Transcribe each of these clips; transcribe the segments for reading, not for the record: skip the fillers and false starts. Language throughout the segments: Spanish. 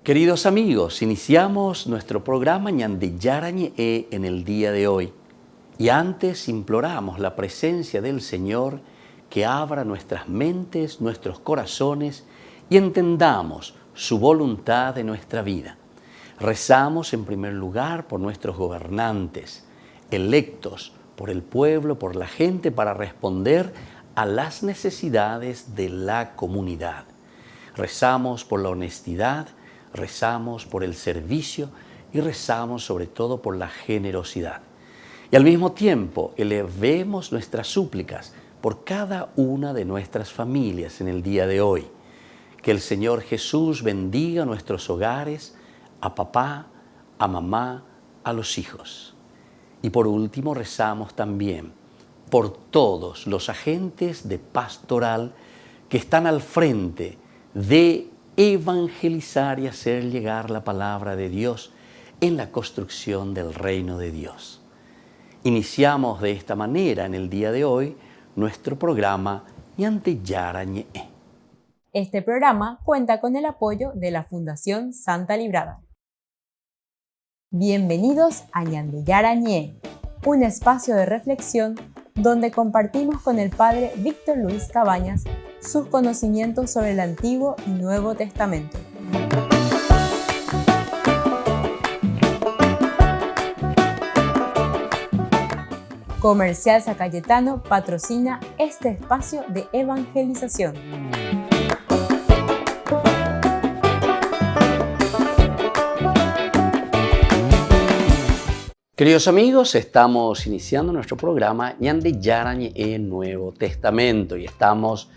Queridos amigos, iniciamos nuestro programa Ñandeyarañe en el día de hoy. Y antes imploramos la presencia del Señor que abra nuestras mentes, nuestros corazones y entendamos su voluntad de nuestra vida. Rezamos en primer lugar por nuestros gobernantes, electos por el pueblo, por la gente, para responder a las necesidades de la comunidad. Rezamos por la honestidad, rezamos por el servicio y rezamos sobre todo por la generosidad. Y al mismo tiempo elevemos nuestras súplicas por cada una de nuestras familias en el día de hoy. Que el Señor Jesús bendiga nuestros hogares, a papá, a mamá, a los hijos. Y por último rezamos también por todos los agentes de pastoral que están al frente de evangelizar y hacer llegar la palabra de Dios en la construcción del reino de Dios. Iniciamos de esta manera en el día de hoy nuestro programa Ñandeyarañe. Este programa cuenta con el apoyo de la Fundación Santa Librada. Bienvenidos a Ñandeyarañe, un espacio de reflexión donde compartimos con el Padre Víctor Luis Cabañas sus conocimientos sobre el Antiguo y Nuevo Testamento. Comercial San Cayetano patrocina este espacio de evangelización. Queridos amigos, estamos iniciando nuestro programa Ñandeyarañe en Nuevo Testamento y estamos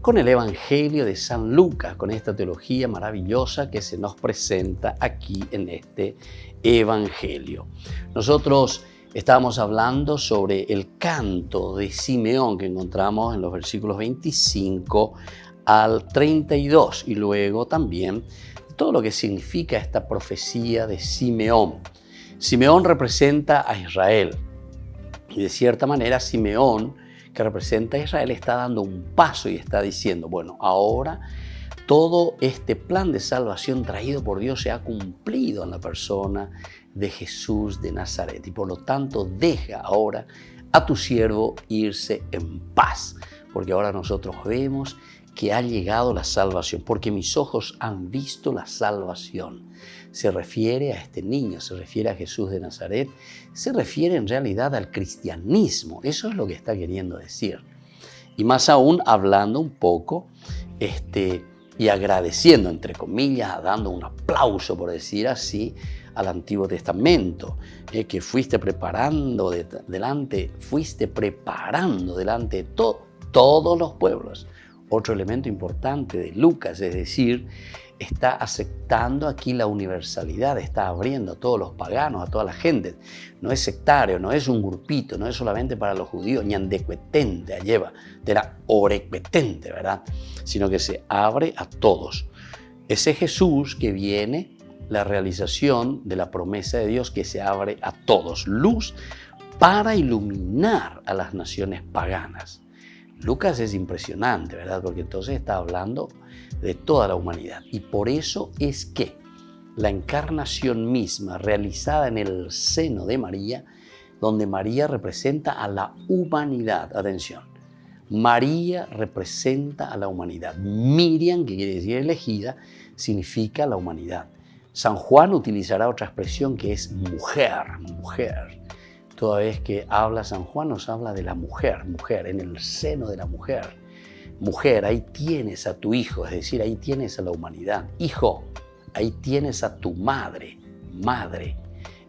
con el Evangelio de San Lucas, con esta teología maravillosa que se nos presenta aquí en este Evangelio. Nosotros estamos hablando sobre el canto de Simeón que encontramos en los versículos 25 al 32 y luego también todo lo que significa esta profecía de Simeón. Simeón representa a Israel y de cierta manera Simeón, que representa a Israel, está dando un paso y está diciendo, bueno, ahora todo este plan de salvación traído por Dios se ha cumplido en la persona de Jesús de Nazaret y por lo tanto deja ahora a tu siervo irse en paz, porque ahora nosotros vemos que ha llegado la salvación, porque mis ojos han visto la salvación. Se refiere a este niño, se refiere a Jesús de Nazaret, se refiere en realidad al cristianismo. Eso es lo que está queriendo decir. Y más aún hablando un poco y agradeciendo, entre comillas, dando un aplauso, por decir así, al Antiguo Testamento, que fuiste preparando delante de todos los pueblos. Otro elemento importante de Lucas, es decir, está aceptando aquí la universalidad, está abriendo a todos los paganos, a toda la gente. No es sectario, no es un grupito, no es solamente para los judíos, ñandecuetente, lleva, de la orecuetente, ¿verdad? Sino que se abre a todos. Ese Jesús que viene, la realización de la promesa de Dios que se abre a todos, luz para iluminar a las naciones paganas. Lucas es impresionante, ¿verdad? Porque entonces está hablando de toda la humanidad. Y por eso es que la encarnación misma realizada en el seno de María, donde María representa a la humanidad. Atención, María representa a la humanidad. Miriam, que quiere decir elegida, significa la humanidad. San Juan utilizará otra expresión que es mujer, mujer. Toda vez que habla San Juan nos habla de la mujer, mujer, en el seno de la mujer. Mujer, ahí tienes a tu hijo, es decir, ahí tienes a la humanidad. Hijo, ahí tienes a tu madre, madre.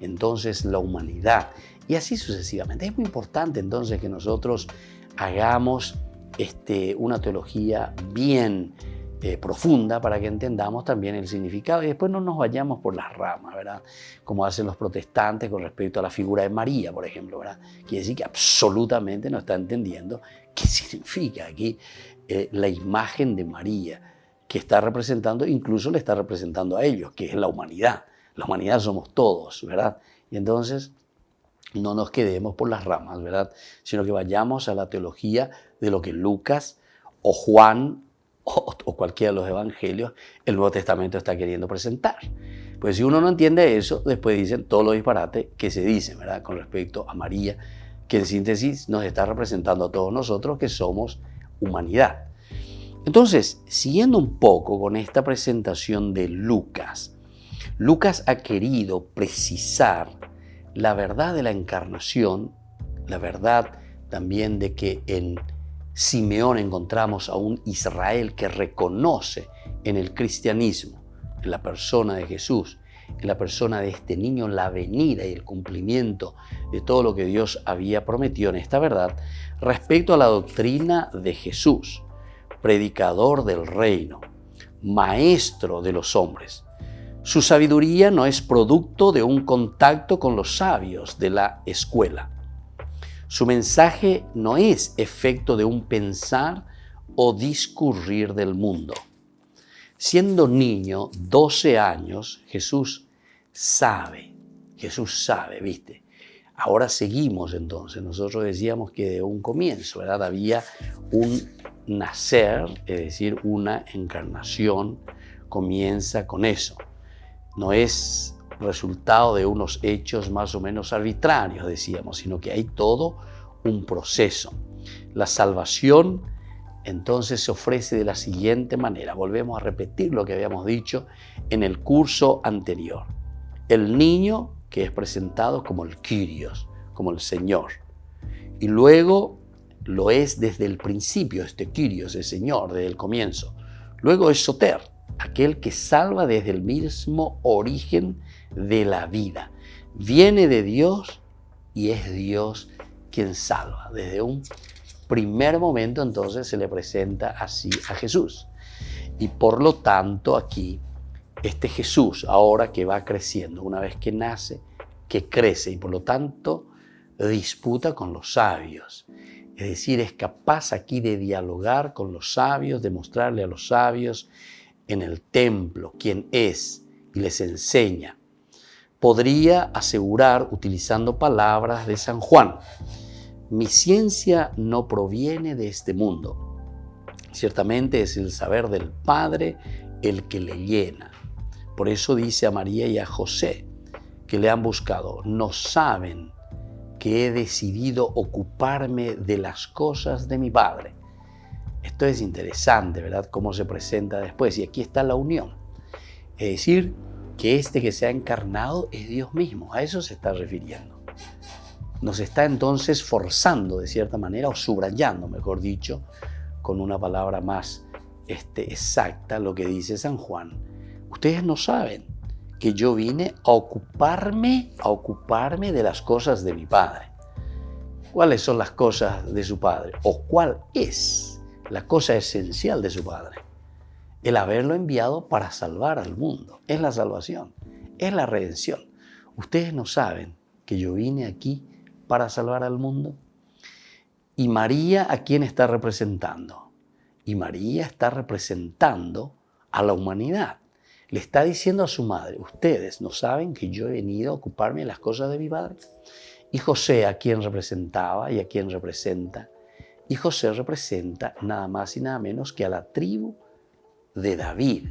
Entonces la humanidad. Y así sucesivamente. Es muy importante entonces que nosotros hagamos una teología bien profunda para que entendamos también el significado y después no nos vayamos por las ramas, ¿verdad? Como hacen los protestantes con respecto a la figura de María, por ejemplo, ¿verdad? Quiere decir que absolutamente no está entendiendo qué significa aquí la imagen de María que está representando, incluso le está representando a ellos, que es la humanidad. La humanidad somos todos, ¿verdad? Y entonces no nos quedemos por las ramas, ¿verdad? Sino que vayamos a la teología de lo que Lucas o Juan o cualquiera de los evangelios el Nuevo Testamento está queriendo presentar. Pues si uno no entiende eso, después dicen todos los disparates que se dicen, ¿verdad?, con respecto a María, que en síntesis nos está representando a todos nosotros que somos humanidad. Entonces, siguiendo un poco con esta presentación de Lucas, Lucas ha querido precisar la verdad de la encarnación, la verdad también de que en Simeón encontramos a un Israel que reconoce en el cristianismo, en la persona de Jesús, en la persona de este niño, la venida y el cumplimiento de todo lo que Dios había prometido en esta verdad respecto a la doctrina de Jesús, predicador del reino, maestro de los hombres. Su sabiduría no es producto de un contacto con los sabios de la escuela. Su mensaje no es efecto de un pensar o discurrir del mundo. Siendo niño, 12 años, Jesús sabe, ¿viste? Ahora seguimos entonces, nosotros decíamos que de un comienzo, ¿verdad?, había un nacer, es decir, una encarnación, comienza con eso. No es resultado de unos hechos más o menos arbitrarios, decíamos, sino que hay todo un proceso. La salvación entonces se ofrece de la siguiente manera. Volvemos a repetir lo que habíamos dicho en el curso anterior. El niño que es presentado como el Kyrios, como el Señor. Y luego lo es desde el principio, este Kyrios, el Señor, desde el comienzo. Luego es Soter, aquel que salva desde el mismo origen de la vida. Viene de Dios y es Dios quien salva. Desde un primer momento entonces se le presenta así a Jesús. Y por lo tanto aquí, este Jesús ahora que va creciendo, una vez que nace, que crece y por lo tanto disputa con los sabios. Es decir, es capaz aquí de dialogar con los sabios, de mostrarle a los sabios en el templo quién es y les enseña. Podría asegurar, utilizando palabras de San Juan, mi ciencia no proviene de este mundo. Ciertamente es el saber del Padre el que le llena. Por eso dice a María y a José que le han buscado. No saben que he decidido ocuparme de las cosas de mi Padre. Esto es interesante, ¿verdad?, cómo se presenta después. Y aquí está la unión. Es decir, que este que se ha encarnado es Dios mismo. A eso se está refiriendo. Nos está entonces forzando de cierta manera, o subrayando, mejor dicho, con una palabra más exacta, lo que dice San Juan. Ustedes no saben que yo vine a ocuparme de las cosas de mi Padre. ¿Cuáles son las cosas de su Padre? ¿O cuál es la cosa esencial de su Padre? El haberlo enviado para salvar al mundo. Es la salvación, es la redención. Ustedes no saben que yo vine aquí para salvar al mundo. ¿Y María a quién está representando? Y María está representando a la humanidad. Le está diciendo a su madre, ustedes no saben que yo he venido a ocuparme de las cosas de mi Padre. Y José, ¿a quién representaba y a quién representa? Y José representa nada más y nada menos que a la tribu de David.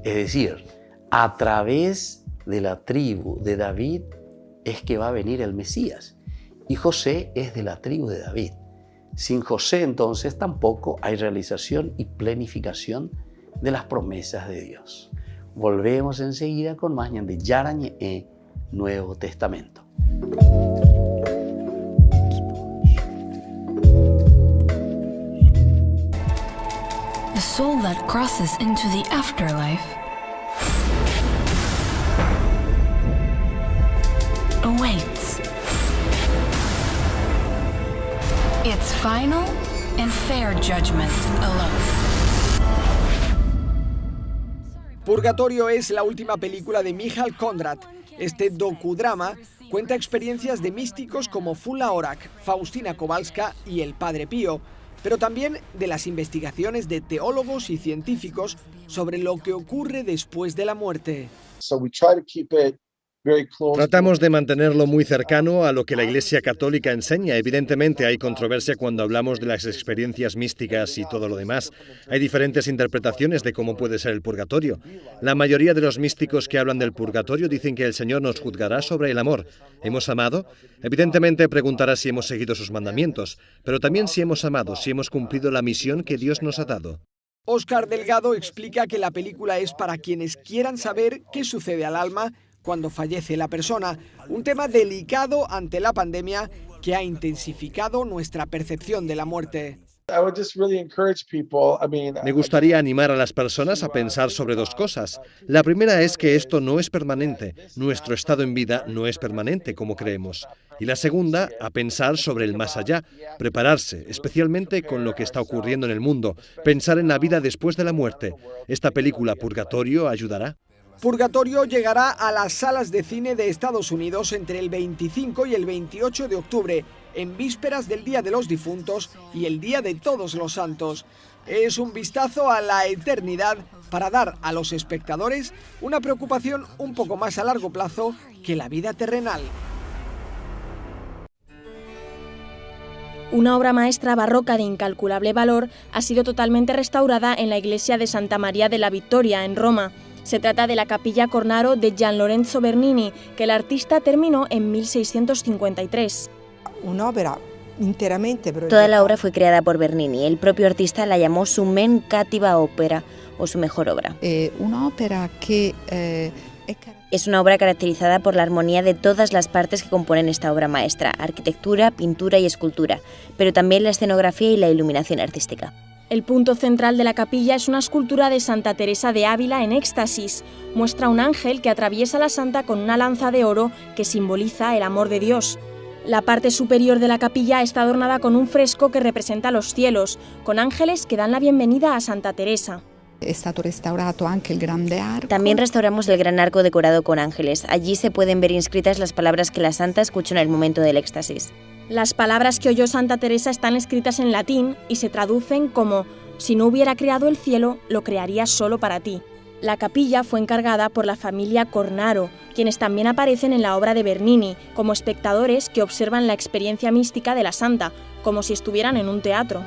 Es decir, a través de la tribu de David es que va a venir el Mesías. Y José es de la tribu de David. Sin José entonces tampoco hay realización y plenificación de las promesas de Dios. Volvemos enseguida con más de Yarañe Nuevo Testamento. The soul that crosses into the afterlife awaits its final and fair judgment alone. Purgatorio es la última película de Michal Konrad. Este docudrama cuenta experiencias de místicos como Fula Orak, Faustina Kowalska y el Padre Pío, pero también de las investigaciones de teólogos y científicos sobre lo que ocurre después de la muerte. So we try to keep it Tratamos de mantenerlo muy cercano a lo que la Iglesia Católica enseña. Evidentemente hay controversia cuando hablamos de las experiencias místicas y todo lo demás. Hay diferentes interpretaciones de cómo puede ser el purgatorio. La mayoría de los místicos que hablan del purgatorio dicen que el Señor nos juzgará sobre el amor. ¿Hemos amado? Evidentemente preguntará si hemos seguido sus mandamientos, pero también si hemos amado, si hemos cumplido la misión que Dios nos ha dado. Óscar Delgado explica que la película es para quienes quieran saber qué sucede al alma cuando fallece la persona, un tema delicado ante la pandemia que ha intensificado nuestra percepción de la muerte. Me gustaría animar a las personas a pensar sobre dos cosas. La primera es que esto no es permanente, nuestro estado en vida no es permanente como creemos. Y la segunda, a pensar sobre el más allá, prepararse, especialmente con lo que está ocurriendo en el mundo, pensar en la vida después de la muerte. Esta película Purgatorio ayudará. Purgatorio llegará a las salas de cine de Estados Unidos entre el 25 y el 28 de octubre, en vísperas del Día de los Difuntos y el Día de Todos los Santos. Es un vistazo a la eternidad para dar a los espectadores una preocupación un poco más a largo plazo que la vida terrenal. Una obra maestra barroca de incalculable valor ha sido totalmente restaurada en la iglesia de Santa María de la Vittoria, en Roma. Se trata de la Capilla Cornaro de Gian Lorenzo Bernini, que el artista terminó en 1653. Toda la obra fue creada por Bernini. El propio artista la llamó su men cativa opera, o su mejor obra. Es una obra caracterizada por la armonía de todas las partes que componen esta obra maestra: arquitectura, pintura y escultura, pero también la escenografía y la iluminación artística. El punto central de la capilla es una escultura de Santa Teresa de Ávila en éxtasis. Muestra un ángel que atraviesa a la santa con una lanza de oro que simboliza el amor de Dios. La parte superior de la capilla está adornada con un fresco que representa los cielos, con ángeles que dan la bienvenida a Santa Teresa. También restauramos el gran arco decorado con ángeles. Allí se pueden ver inscritas las palabras que la santa escuchó en el momento del éxtasis. Las palabras que oyó Santa Teresa están escritas en latín y se traducen como: si no hubiera creado el cielo, lo crearía solo para ti. La capilla fue encargada por la familia Cornaro, quienes también aparecen en la obra de Bernini, como espectadores que observan la experiencia mística de la santa, como si estuvieran en un teatro.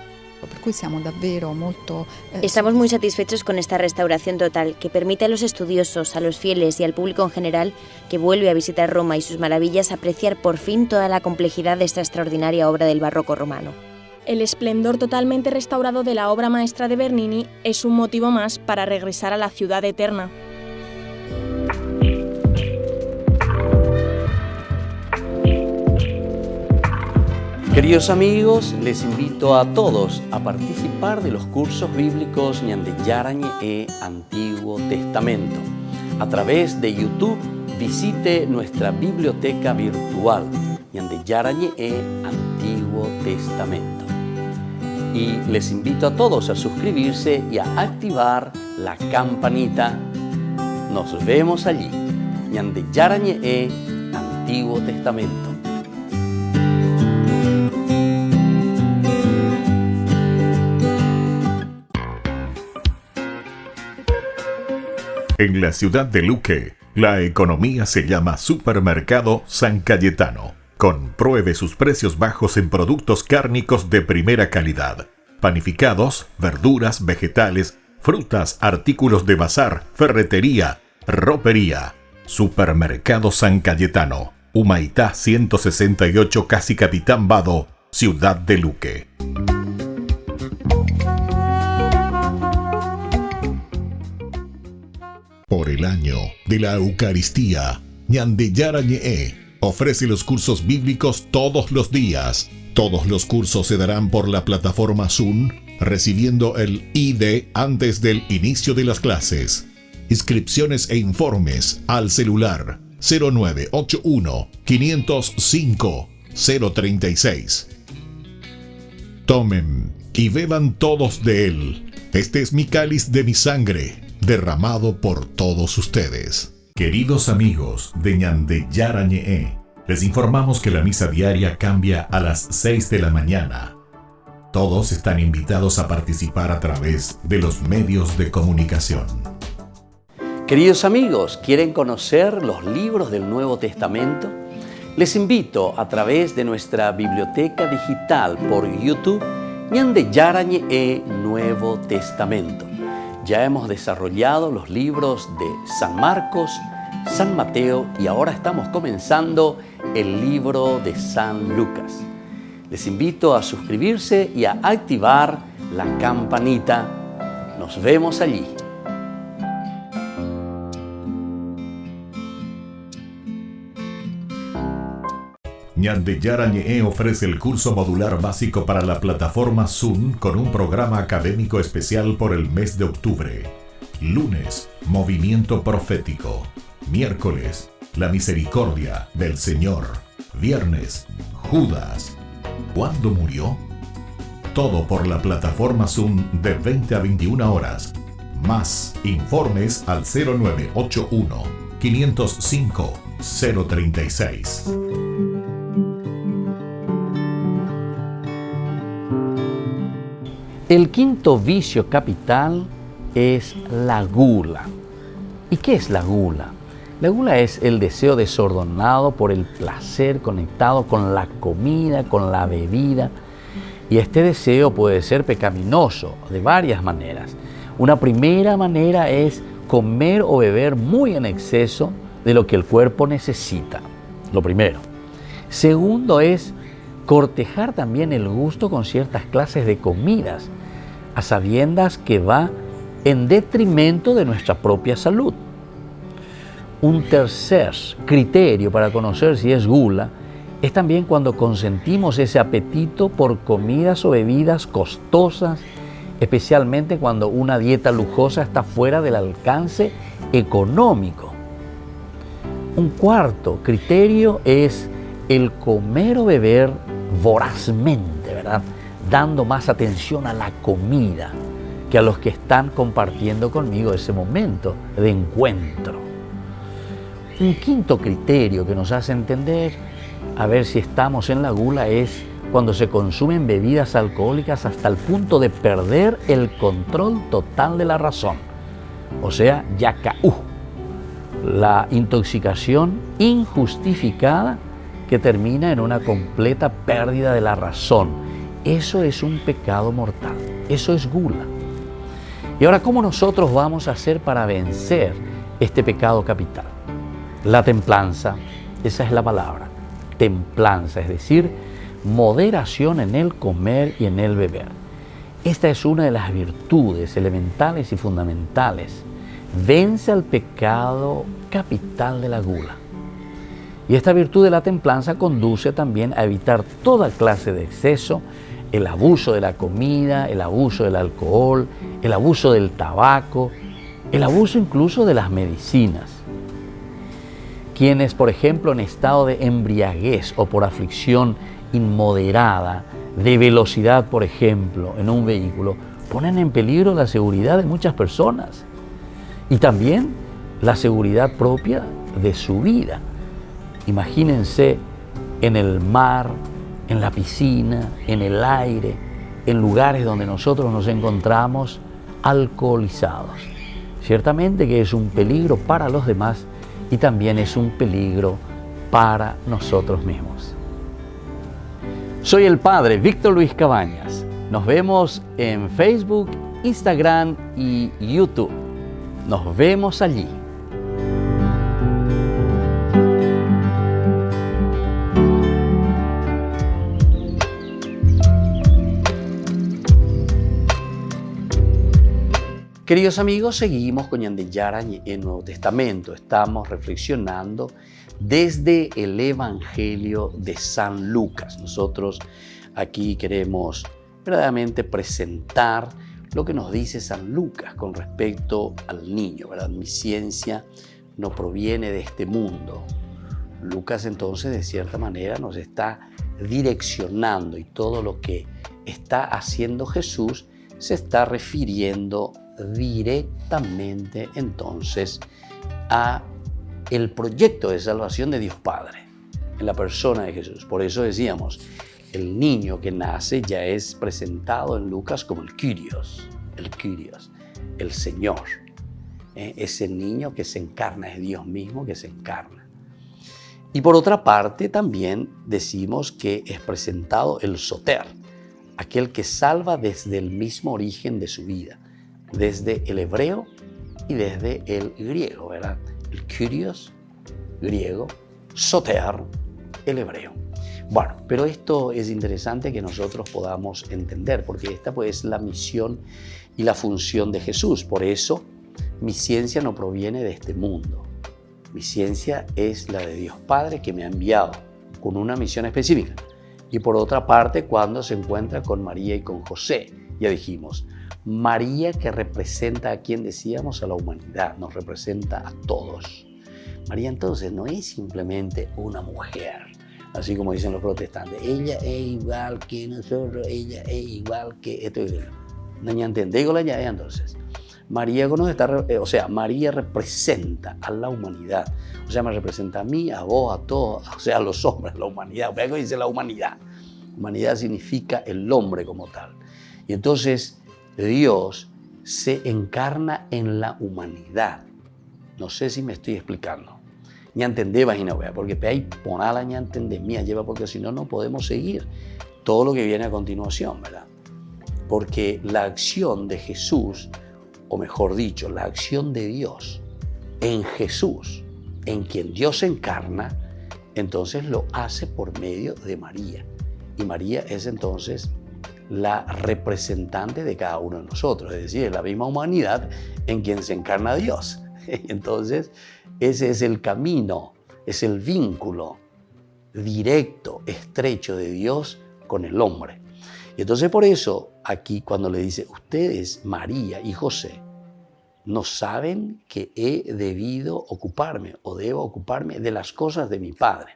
Estamos muy satisfechos con esta restauración total, que permite a los estudiosos, a los fieles y al público en general que vuelve a visitar Roma y sus maravillas apreciar por fin toda la complejidad de esta extraordinaria obra del barroco romano. El esplendor totalmente restaurado de la obra maestra de Bernini es un motivo más para regresar a la ciudad eterna. Queridos amigos, les invito a todos a participar de los cursos bíblicos Ñande Yarañe e Antiguo Testamento. A través de YouTube, visite nuestra biblioteca virtual Ñande Yarañe e Antiguo Testamento. Y les invito a todos a suscribirse y a activar la campanita. Nos vemos allí. Ñande Yarañe e Antiguo Testamento. En la ciudad de Luque, la economía se llama Supermercado San Cayetano. Compruebe sus precios bajos en productos cárnicos de primera calidad. Panificados, verduras, vegetales, frutas, artículos de bazar, ferretería, ropería. Supermercado San Cayetano, Humaitá 168, Casi Capitán Vado, ciudad de Luque. Por el año de la Eucaristía, Ñande Yarañe ofrece los cursos bíblicos todos los días. Todos los cursos se darán por la plataforma Zoom, recibiendo el ID antes del inicio de las clases. Inscripciones e informes al celular 0981 505 036. Tomen y beban todos de él. Este es mi cáliz de mi sangre, derramado por todos ustedes. Queridos amigos de Ñande Yarañe, les informamos que la misa diaria cambia a las 6 de la mañana. Todos están invitados a participar a través de los medios de comunicación. Queridos amigos, ¿quieren conocer los libros del Nuevo Testamento? Les invito a través de nuestra biblioteca digital por YouTube Ñande Yarañe e Nuevo Testamento. Ya hemos desarrollado los libros de San Marcos, San Mateo y ahora estamos comenzando el libro de San Lucas. Les invito a suscribirse y a activar la campanita. Nos vemos allí. Ñande Yarañe ofrece el curso modular básico para la plataforma Zoom con un programa académico especial por el mes de octubre. Lunes, Movimiento Profético. Miércoles, La Misericordia del Señor. Viernes, Judas. ¿Cuándo murió? Todo por la plataforma Zoom de 20 a 21 horas. Más informes al 0981 505 036. El quinto vicio capital es la gula. ¿Y qué es la gula? La gula es el deseo desordenado por el placer conectado con la comida, con la bebida. Y este deseo puede ser pecaminoso de varias maneras. Una primera manera es comer o beber muy en exceso de lo que el cuerpo necesita. Lo primero. Segundo es cortejar también el gusto con ciertas clases de comidas, a sabiendas que va en detrimento de nuestra propia salud. Un tercer criterio para conocer si es gula es también cuando consentimos ese apetito por comidas o bebidas costosas, especialmente cuando una dieta lujosa está fuera del alcance económico. Un cuarto criterio es el comer o beber vorazmente, ¿verdad? Dando más atención a la comida que a los que están compartiendo conmigo ese momento de encuentro. Un quinto criterio que nos hace entender a ver si estamos en la gula es cuando se consumen bebidas alcohólicas hasta el punto de perder el control total de la razón. O sea, yacaú, la intoxicación injustificada que termina en una completa pérdida de la razón. Eso es un pecado mortal, eso es gula. Y ahora, ¿cómo nosotros vamos a hacer para vencer este pecado capital? La templanza, esa es la palabra, templanza, es decir, moderación en el comer y en el beber. Esta es una de las virtudes elementales y fundamentales. Vence al pecado capital de la gula. Y esta virtud de la templanza conduce también a evitar toda clase de exceso, el abuso de la comida, el abuso del alcohol, el abuso del tabaco, el abuso incluso de las medicinas. Quienes, por ejemplo, en estado de embriaguez o por aflicción inmoderada, de velocidad, por ejemplo, en un vehículo, ponen en peligro la seguridad de muchas personas y también la seguridad propia de su vida. Imagínense en el mar, en la piscina, en el aire, en lugares donde nosotros nos encontramos alcoholizados. Ciertamente que es un peligro para los demás y también es un peligro para nosotros mismos. Soy el Padre Víctor Luis Cabañas. Nos vemos en Facebook, Instagram y YouTube. Nos vemos allí. Queridos amigos, seguimos con Ñande Yarañe en el Nuevo Testamento. Estamos reflexionando desde el Evangelio de San Lucas. Nosotros aquí queremos verdaderamente presentar lo que nos dice San Lucas con respecto al niño, ¿verdad? Mi ciencia no proviene de este mundo. Lucas entonces de cierta manera nos está direccionando y todo lo que está haciendo Jesús se está refiriendo directamente entonces a el proyecto de salvación de Dios Padre en la persona de Jesús. Por eso decíamos, el niño que nace ya es presentado en Lucas como el Kyrios, el Señor. Ese niño que se encarna es Dios mismo que se encarna. Y por otra parte también decimos que es presentado el Soter, aquel que salva desde el mismo origen de su vida, desde el hebreo y desde el griego, ¿verdad? El Kyrios, griego, Soter, el hebreo. Bueno, pero esto es interesante que nosotros podamos entender, porque esta pues es la misión y la función de Jesús. Por eso, mi ciencia no proviene de este mundo. Mi ciencia es la de Dios Padre que me ha enviado con una misión específica. Y por otra parte, cuando se encuentra con María y con José, ya dijimos, María que representa a quien decíamos, a la humanidad, nos representa a todos. María entonces no es simplemente una mujer, así como dicen los protestantes, ella es igual que nosotros, ella es igual que esto. No entiendo, digo la llave entonces. María María representa a la humanidad, o sea, me representa a mí, a vos, a todos, o sea, a los hombres, la humanidad. Por eso dice la humanidad. Humanidad significa el hombre como tal. Y entonces Dios se encarna en la humanidad. No sé si me estoy explicando. Ya entendé, imagino, porque ahí ponala, ya entendé, mía lleva, porque si no, no podemos seguir todo lo que viene a continuación, ¿verdad? Porque la acción de Jesús, o mejor dicho, la acción de Dios en Jesús, en quien Dios se encarna, entonces lo hace por medio de María. Y María es entonces la representante de cada uno de nosotros, es decir, es la misma humanidad en quien se encarna Dios. Entonces, ese es el camino, es el vínculo directo, estrecho de Dios con el hombre. Y entonces por eso aquí cuando le dice, ustedes, María y José, no saben que he debido ocuparme o debo ocuparme de las cosas de mi Padre.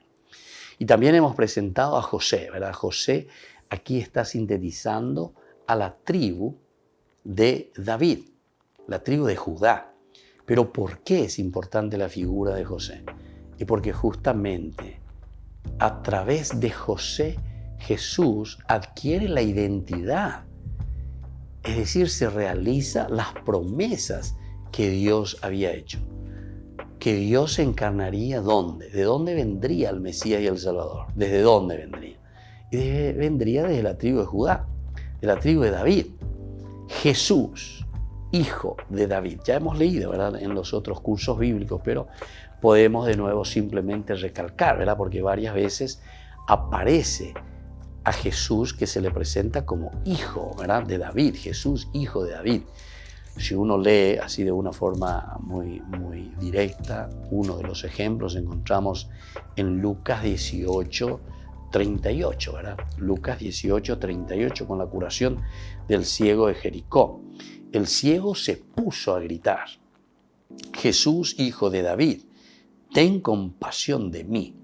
Y también hemos presentado a José, ¿verdad? José aquí está sintetizando a la tribu de David, la tribu de Judá. Pero ¿por qué es importante la figura de José? Y porque justamente a través de José, Jesús adquiere la identidad. Es decir, se realizan las promesas que Dios había hecho. Que Dios se encarnaría ¿dónde? ¿De dónde vendría el Mesías y el Salvador? ¿Desde dónde vendría? Y vendría desde la tribu de Judá, de la tribu de David. Jesús, hijo de David. Ya hemos leído, ¿verdad?, en los otros cursos bíblicos, pero podemos de nuevo simplemente recalcar, ¿verdad?, porque varias veces aparece a Jesús que se le presenta como hijo, ¿verdad?, de David. Jesús, hijo de David. Si uno lee así de una forma muy directa, uno de los ejemplos encontramos en Lucas 18:38, ¿verdad? Lucas 18:38, con la curación del ciego de Jericó. El ciego se puso a gritar, Jesús, hijo de David, ten compasión de mí.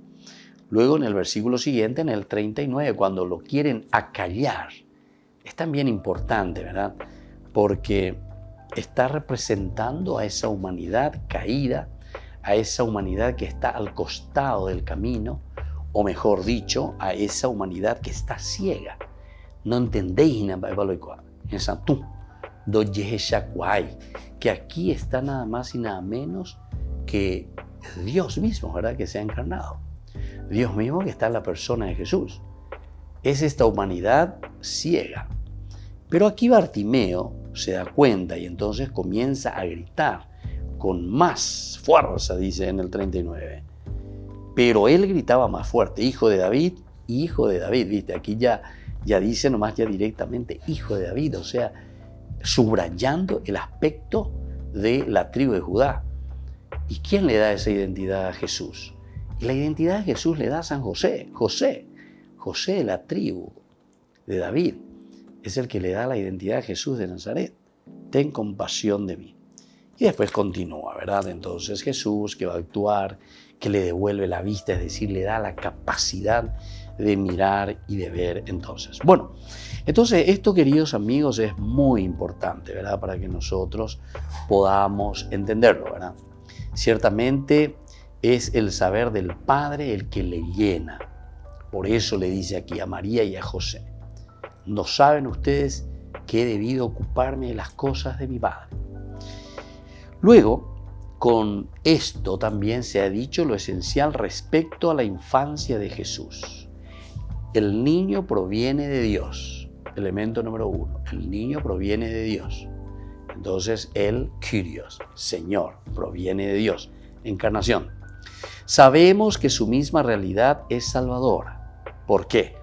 Luego en el versículo siguiente, en el 39, cuando lo quieren acallar, es también importante, ¿verdad? Porque está representando a esa humanidad caída, a esa humanidad que está al costado del camino, o mejor dicho, a esa humanidad que está ciega. No entendéis que aquí está nada más y nada menos que Dios mismo, ¿verdad?, que se ha encarnado. Dios mismo que está en la persona de Jesús. Es esta humanidad ciega. Pero aquí Bartimeo se da cuenta y entonces comienza a gritar con más fuerza, dice en el 39. Pero él gritaba más fuerte, hijo de David, hijo de David. ¿Viste? Aquí ya dice nomás ya directamente hijo de David, o sea, subrayando el aspecto de la tribu de Judá. ¿Y quién le da esa identidad a Jesús? Y la identidad de Jesús le da a San José. José de la tribu de David, es el que le da la identidad a Jesús de Nazaret. Ten compasión de mí. Y después continúa, ¿verdad? Entonces Jesús que va a actuar, que le devuelve la vista, es decir, le da la capacidad de mirar y de ver entonces. Bueno, entonces esto, queridos amigos, es muy importante, ¿verdad?, para que nosotros podamos entenderlo, ¿verdad? Ciertamente es el saber del Padre el que le llena. Por eso le dice aquí a María y a José, ¿no saben ustedes que he debido ocuparme de las cosas de mi Padre? Luego, con esto también se ha dicho lo esencial respecto a la infancia de Jesús. El niño proviene de Dios. Elemento número 1. El niño proviene de Dios. Entonces, el Kyrios, Señor, proviene de Dios. Encarnación. Sabemos que su misma realidad es salvadora. ¿Por qué?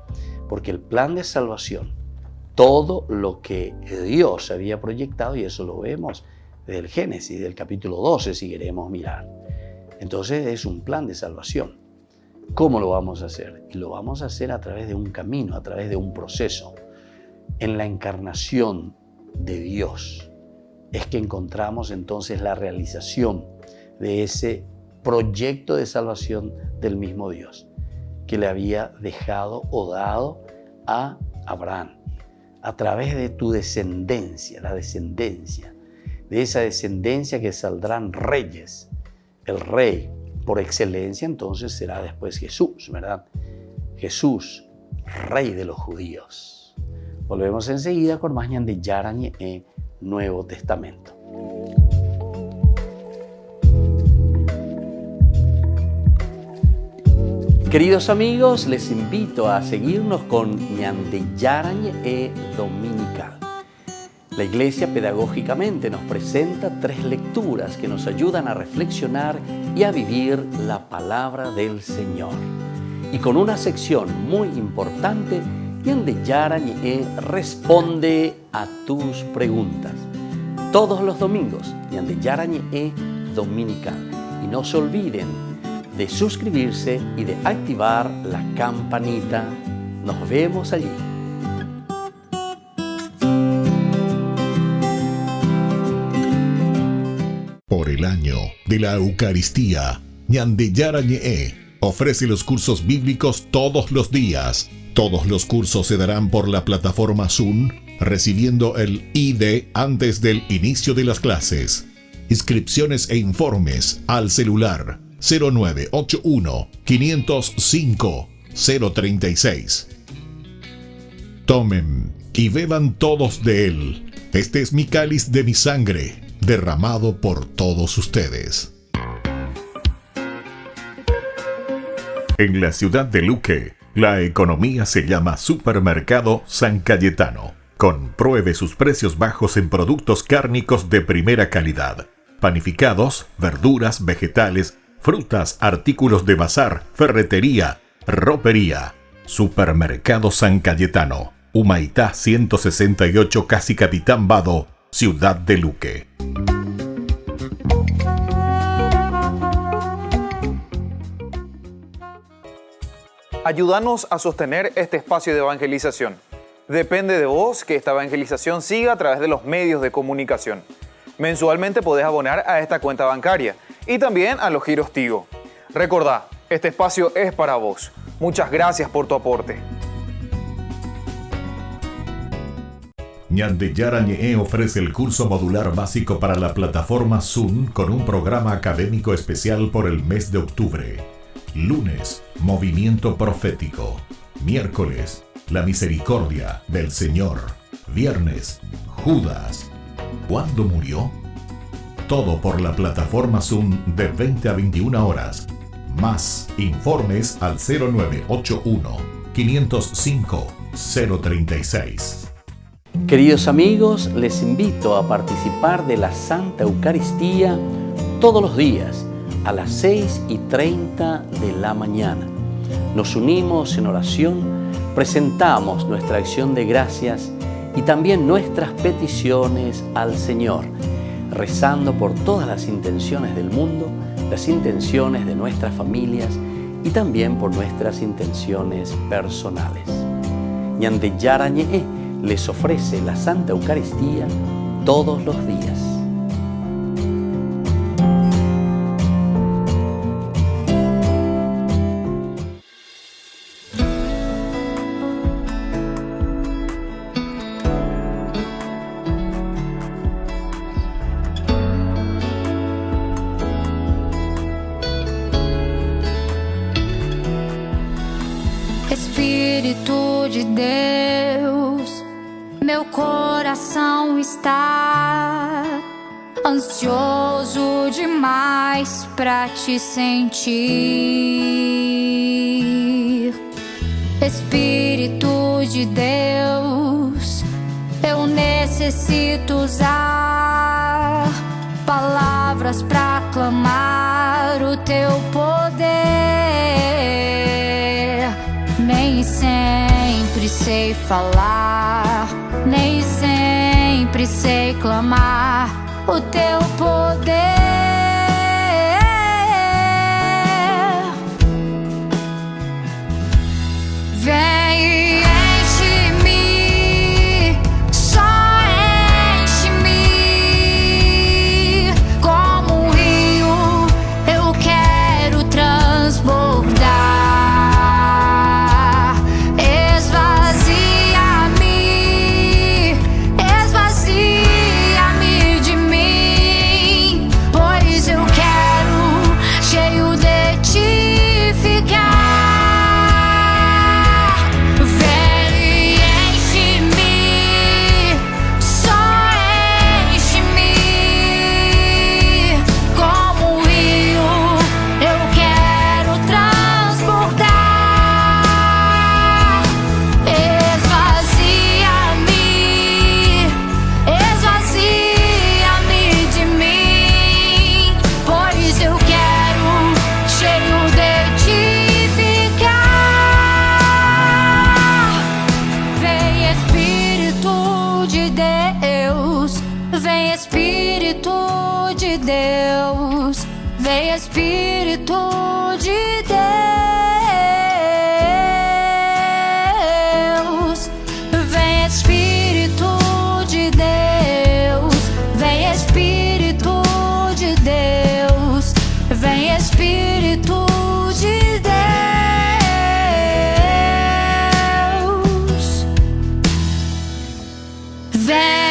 Porque el plan de salvación, todo lo que Dios había proyectado, y eso lo vemos desde el Génesis, del capítulo 12, si queremos mirar. Entonces es un plan de salvación. ¿Cómo lo vamos a hacer? Y lo vamos a hacer a través de un camino, a través de un proceso. En la encarnación de Dios es que encontramos entonces la realización de ese proyecto de salvación del mismo Dios que le había dejado o dado a Abraham. A través de tu descendencia, la descendencia, de esa descendencia que saldrán reyes. El rey por excelencia entonces será después Jesús, ¿verdad? Jesús, rey de los judíos. Volvemos enseguida con más de Yarañe en Nuevo Testamento. Queridos amigos, les invito a seguirnos con Ñande Yarañe Dominical. La Iglesia pedagógicamente nos presenta 3 lecturas que nos ayudan a reflexionar y a vivir la palabra del Señor. Y con una sección muy importante, Ñande Yarañe responde a tus preguntas. Todos los domingos, Ñande Yarañe Dominical. Y no se olviden de suscribirse y de activar la campanita. Nos vemos allí. Por el año de la Eucaristía, Ñande Yarañe ofrece los cursos bíblicos todos los días. Todos los cursos se darán por la plataforma Zoom, recibiendo el ID antes del inicio de las clases. Inscripciones e informes al celular 0981 505 036. Tomen y beban todos de él. Este es mi cáliz de mi sangre, derramado por todos ustedes. En la ciudad de Luque, la economía se llama Supermercado San Cayetano. Compruebe sus precios bajos en productos cárnicos de primera calidad. Panificados, verduras, vegetales, frutas, artículos de bazar, ferretería, ropería. Supermercado San Cayetano, Humaitá 168, Casi Capitán Vado, ciudad de Luque. Ayúdanos a sostener este espacio de evangelización. Depende de vos que esta evangelización siga a través de los medios de comunicación. Mensualmente podés abonar a esta cuenta bancaria y también a los giros Tigo. Recordá, este espacio es para vos. Muchas gracias por tu aporte. Ñande Yarañe ofrece el curso modular básico para la plataforma Zoom con un programa académico especial por el mes de octubre. Lunes, movimiento profético. Miércoles, la misericordia del Señor. Viernes, Judas. ¿Cuándo murió? Todo por la plataforma Zoom de 20 a 21 horas. Más informes al 0981 505 036. Queridos amigos, les invito a participar de la Santa Eucaristía todos los días a las 6:30 de la mañana. Nos unimos en oración, presentamos nuestra acción de gracias y también nuestras peticiones al Señor, rezando por todas las intenciones del mundo, las intenciones de nuestras familias y también por nuestras intenciones personales. Ñande Yarañe les ofrece la Santa Eucaristía todos los días. Espírito de Deus, meu coração está ansioso demais pra te sentir. Espírito de Deus, eu necessito usar palavras pra clamar o teu poder. Nem sempre sei falar, nem sempre sei clamar o teu poder. Vem, enche-me, só enche-me, como um rio eu quero transbordar. Esvazia-me, esvazia-me de mim, pois eu quero cheio de ti ficar. Vem Espírito de Deus, vem Espírito de Deus, vem Espírito de Deus, vem Espírito de Deus, vem Espírito de Deus, vem.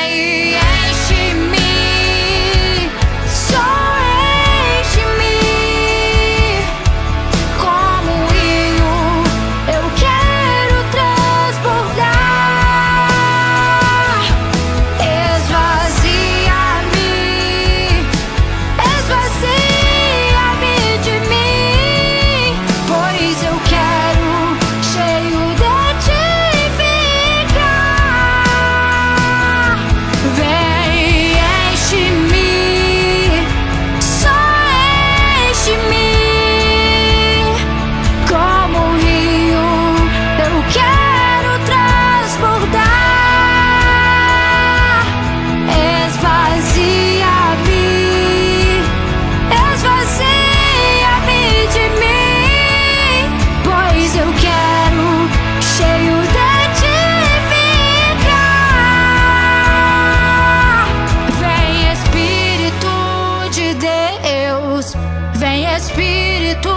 Vem Espírito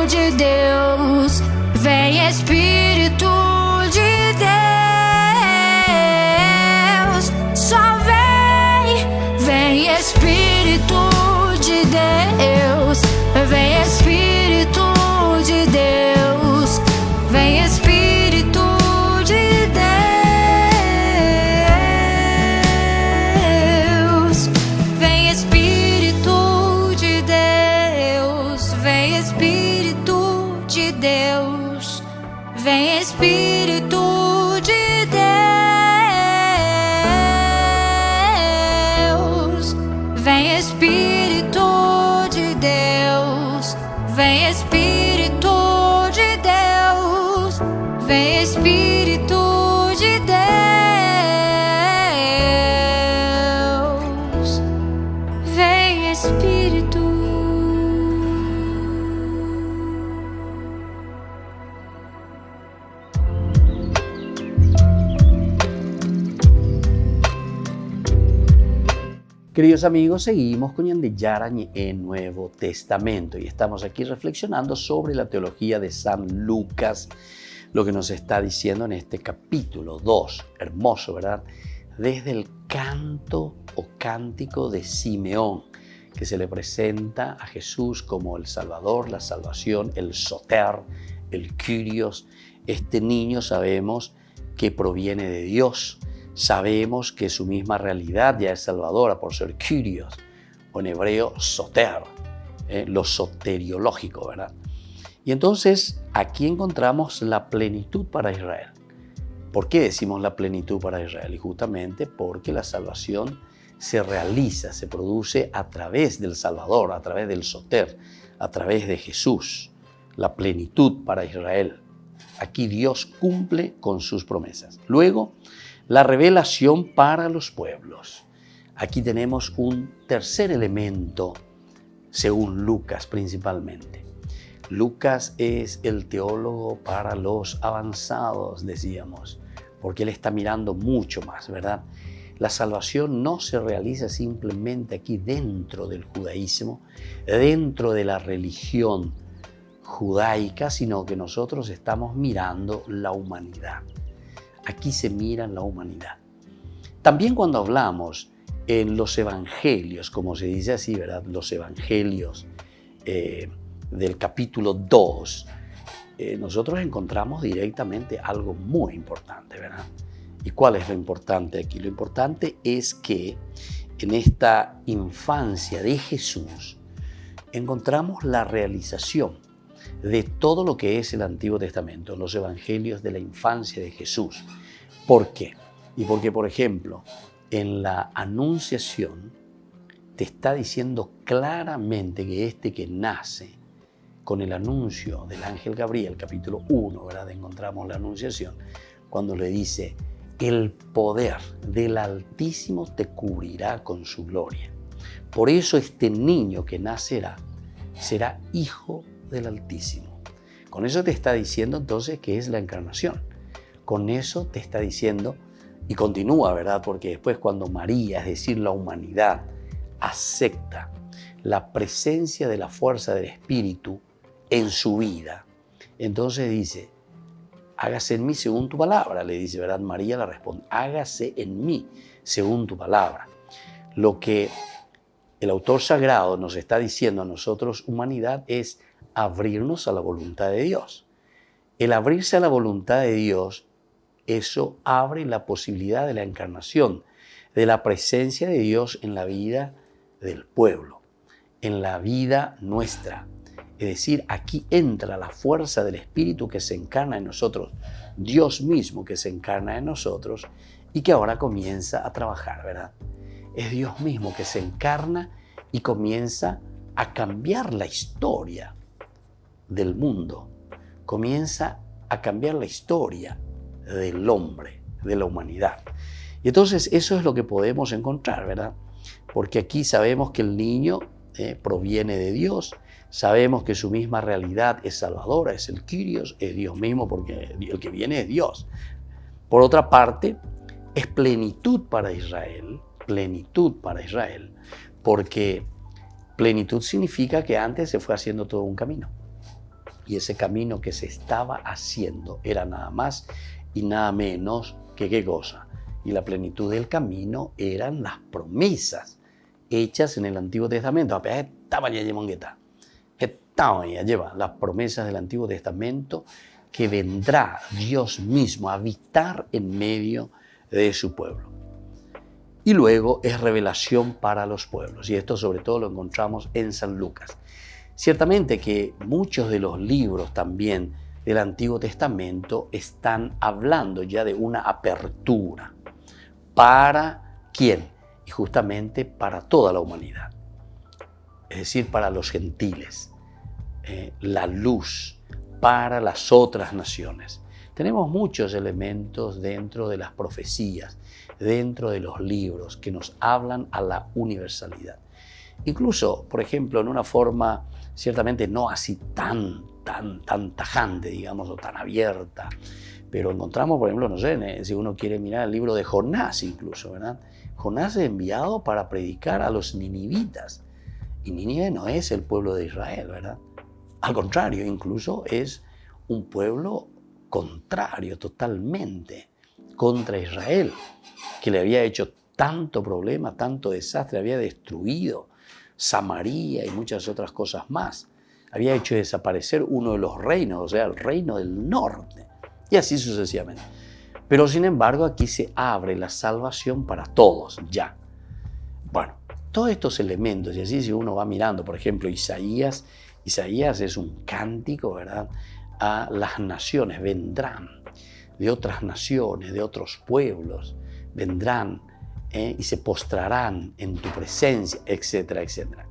de Deus, vem Espírito de Deus, só vem, vem Espírito de Deus, vem Espírito de Deus, vem Espírito de Deus, vem Espírito de Deus, vem Espírito de Deus, vem Espírito de Deus, vem Espírito de Deus, vem Espírito de Deus, vem Espírito de Deus, vem Espírito. Queridos amigos, seguimos con Yandeyara en Nuevo Testamento y estamos aquí reflexionando sobre la teología de San Lucas, lo que nos está diciendo en este capítulo 2, hermoso, ¿verdad? Desde el canto o cántico de Simeón, que se le presenta a Jesús como el Salvador, la salvación, el Soter, el Kyrios. Este niño sabemos que proviene de Dios. Sabemos que su misma realidad ya es salvadora por ser Kyrios, o en hebreo soter, lo soteriológico, ¿verdad? Y entonces aquí encontramos la plenitud para Israel. ¿Por qué decimos la plenitud para Israel? Y justamente porque la salvación se realiza, se produce a través del Salvador, a través del soter, a través de Jesús. La plenitud para Israel. Aquí Dios cumple con sus promesas. Luego, la revelación para los pueblos. Aquí tenemos un tercer elemento, según Lucas principalmente. Lucas es el teólogo para los avanzados, decíamos, porque él está mirando mucho más, ¿verdad? La salvación no se realiza simplemente aquí dentro del judaísmo, dentro de la religión judaica, sino que nosotros estamos mirando la humanidad. Aquí se mira la humanidad. También cuando hablamos en los evangelios, como se dice así, ¿verdad? Los evangelios del capítulo 2, nosotros encontramos directamente algo muy importante, ¿verdad? ¿Y cuál es lo importante aquí? Lo importante es que en esta infancia de Jesús encontramos la realización de todo lo que es el Antiguo Testamento, los evangelios de la infancia de Jesús. ¿Por qué? Y porque, por ejemplo, en la Anunciación te está diciendo claramente que este que nace con el anuncio del ángel Gabriel, capítulo 1, ¿verdad? Encontramos la Anunciación, cuando le dice, el poder del Altísimo te cubrirá con su gloria. Por eso este niño que nacerá será hijo del Altísimo. Con eso te está diciendo entonces que es la encarnación. Con eso te está diciendo, y continúa, ¿verdad? Porque después cuando María, es decir, la humanidad, acepta la presencia de la fuerza del Espíritu en su vida, entonces dice, hágase en mí según tu palabra, le dice, ¿verdad? María le responde, hágase en mí según tu palabra. Lo que el autor sagrado nos está diciendo a nosotros, humanidad, es abrirnos a la voluntad de Dios. El abrirse a la voluntad de Dios, eso abre la posibilidad de la encarnación, de la presencia de Dios en la vida del pueblo, en la vida nuestra. Es decir, aquí entra la fuerza del Espíritu que se encarna en nosotros, Dios mismo que se encarna en nosotros y que ahora comienza a trabajar, ¿verdad? Es Dios mismo que se encarna y comienza a cambiar la historia del mundo, comienza a cambiar la historia del hombre, de la humanidad. Y entonces eso es lo que podemos encontrar, ¿verdad? Porque aquí sabemos que el niño proviene de Dios, sabemos que su misma realidad es salvadora, es el Kyrios, es Dios mismo porque el que viene es Dios. Por otra parte, es plenitud para Israel, porque plenitud significa que antes se fue haciendo todo un camino. Y ese camino que se estaba haciendo era nada más y nada menos que ¿qué cosa? Y la plenitud del camino eran las promesas hechas en el Antiguo Testamento. Lleva las promesas del Antiguo Testamento que vendrá Dios mismo a habitar en medio de su pueblo. Y luego es revelación para los pueblos. Y esto sobre todo lo encontramos en San Lucas. Ciertamente que muchos de los libros también del Antiguo Testamento están hablando ya de una apertura. ¿Para quién? Y justamente para toda la humanidad. Es decir, para los gentiles. La luz para las otras naciones. Tenemos muchos elementos dentro de las profecías, dentro de los libros que nos hablan a la universalidad. Incluso, por ejemplo, en una forma ciertamente no así tan tajante, digamos, o tan abierta, pero encontramos, por ejemplo, no sé, si uno quiere mirar el libro de Jonás incluso, ¿verdad? Jonás es enviado para predicar a los ninivitas, y Nínive no es el pueblo de Israel, ¿verdad? Al contrario, incluso es un pueblo contrario totalmente contra Israel, que le había hecho tanto problema, tanto desastre, había destruido Samaria y muchas otras cosas más. Había hecho desaparecer uno de los reinos, o sea, el reino del norte, y así sucesivamente. Pero sin embargo, aquí se abre la salvación para todos, ya. Bueno, todos estos elementos, y así si uno va mirando, por ejemplo, Isaías es un cántico, ¿verdad?, a las naciones, vendrán de otras naciones, de otros pueblos, vendrán y se postrarán en tu presencia, etcétera, etcétera.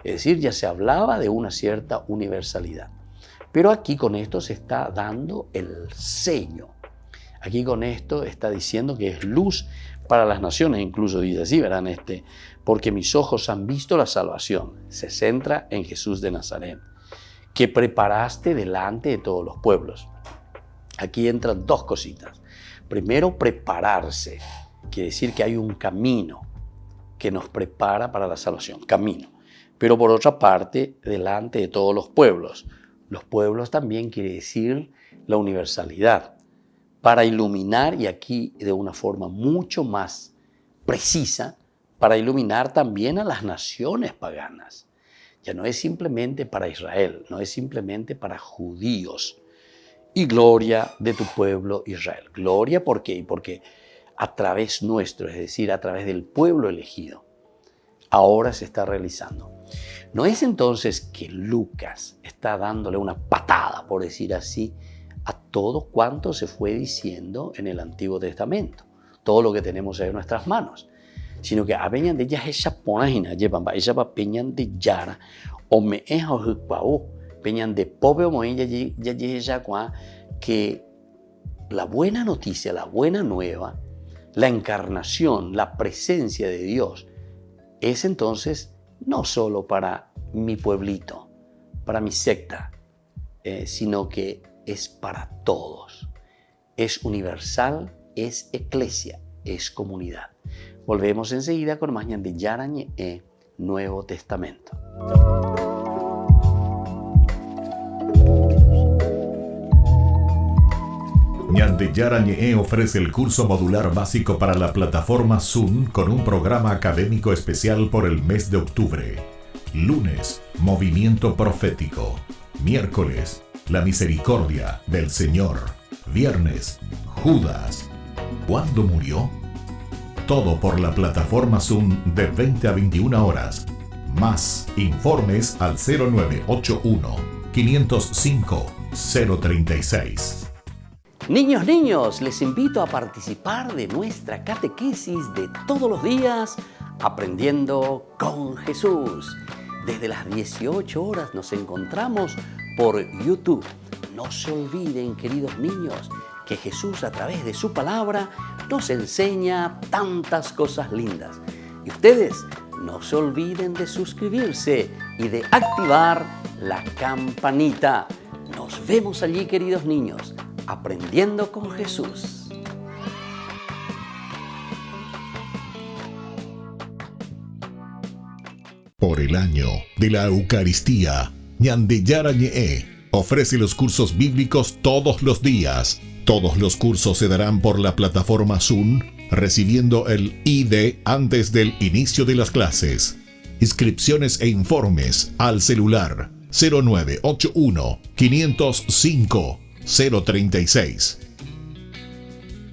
Es decir, ya se hablaba de una cierta universalidad. Pero aquí con esto se está dando el sello. Aquí con esto está diciendo que es luz para las naciones, incluso dice así, verán, porque mis ojos han visto la salvación. Se centra en Jesús de Nazaret, que preparaste delante de todos los pueblos. Aquí entran dos cositas. Primero, prepararse. Quiere decir que hay un camino que nos prepara para la salvación, camino. Pero por otra parte, delante de todos los pueblos. Los pueblos también quiere decir la universalidad. Para iluminar, y aquí de una forma mucho más precisa, para iluminar también a las naciones paganas. Ya no es simplemente para Israel, no es simplemente para judíos. Y gloria de tu pueblo Israel. Gloria, ¿por qué? Porque a través nuestro, es decir, a través del pueblo elegido, ahora se está realizando. No es entonces que Lucas está dándole una patada, por decir así, a todo cuanto se fue diciendo en el Antiguo Testamento, todo lo que tenemos ahí en nuestras manos, sino que abeñan de ya esa ponajina, llevan ba esa pa peñan de yara o me ejo hukpau, peñan de pobre o moin ya que la buena noticia, la buena nueva, la encarnación, la presencia de Dios es entonces no solo para mi pueblito, para mi secta, sino que es para todos. Es universal, es eclesia, es comunidad. Volvemos enseguida con más de Yarañe Nuevo Testamento. Ñande Yarañe ofrece el curso modular básico para la plataforma Zoom con un programa académico especial por el mes de octubre. Lunes, Movimiento Profético. Miércoles, La Misericordia del Señor. Viernes, Judas. ¿Cuándo murió? Todo por la plataforma Zoom de 20 a 21 horas. Más informes al 0981 505 036. Niños, les invito a participar de nuestra catequesis de todos los días, Aprendiendo con Jesús. Desde las 18 horas nos encontramos por YouTube. No se olviden, queridos niños, que Jesús a través de su palabra nos enseña tantas cosas lindas. Y ustedes no se olviden de suscribirse y de activar la campanita. Nos vemos allí, queridos niños, Aprendiendo con Jesús. Por el año de la Eucaristía, Ñande Yarañe ofrece los cursos bíblicos todos los días. Todos los cursos se darán por la plataforma Zoom, recibiendo el ID antes del inicio de las clases. Inscripciones e informes al celular 0981 505 036.